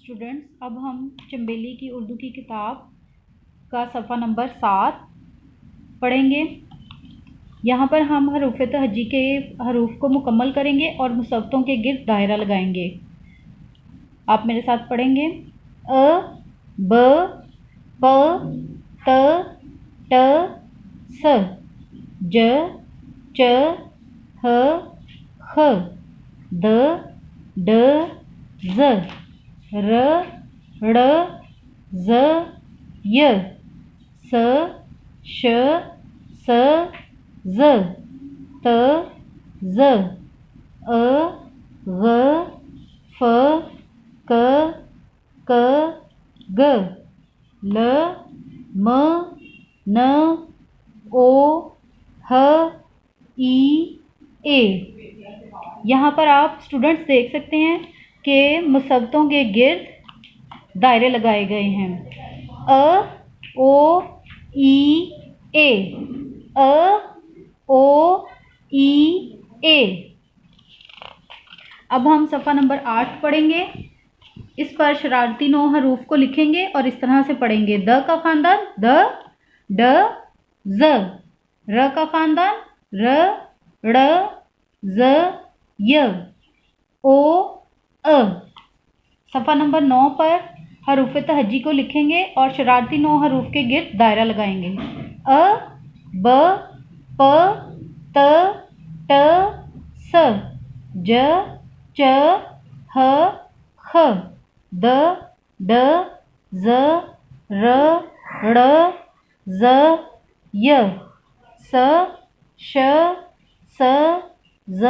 Students, अब हम चंबेली की उर्दू की किताब का सफ़ा नंबर 7 पढ़ेंगे। यहाँ पर हम हरूफ तहज्जी के हरूफ को मुकम्मल करेंगे और मुसव्वतों के गिर्द दायरा लगाएंगे। आप मेरे साथ पढ़ेंगे। अ, ब, प, त, ट, स, ज, च, ह, ख, द, ड, ज़, र, ड़, ज़, य, स, श, स, ज़, त, ज़, अ, ग, फ, क, क, ग, ल, म, न, ओ, ह, ई, ए। यहाँ पर आप स्टूडेंट्स देख सकते हैं कि मुसव्वतों के गिर्द दायरे लगाए गए हैं। अ, ओ, ई, ए, अ, ओ, ई, ए। अब हम सफ़ा नंबर 8 पढ़ेंगे। इस पर शरारती 9 हरूफ को लिखेंगे और इस तरह से पढ़ेंगे। द का खानदान द, ड, ज, र का खानदान र, ड़, ज, य, ओ, अ। सफ़ा नंबर 9 पर हरूफ तहज्जी को लिखेंगे और शरारती 9 हरूफ के गिर्द दायरा लगाएंगे। अ, ब, प, त, ट, स, ज, च, ह, ख, द, ड, ज़, र, ड़, ज़, य, स, श, स, ज़,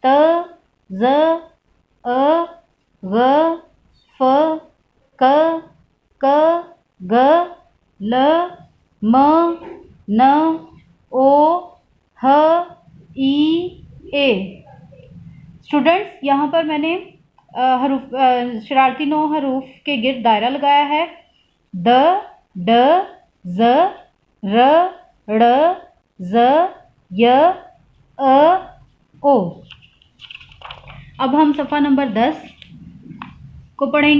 त, ज़, अ, ग, फ, क, क, ग, ल, म, न, ओ, ह, ई, ए। स्टूडेंट्स, यहाँ पर मैंने शरारती 9 हरूफ के गिर्द दायरा लगाया है। द, ड, ज़, र, ड़, ज़, य, अ, ओ। अब हम सफ़ा नंबर 10 को पढ़ेंगे।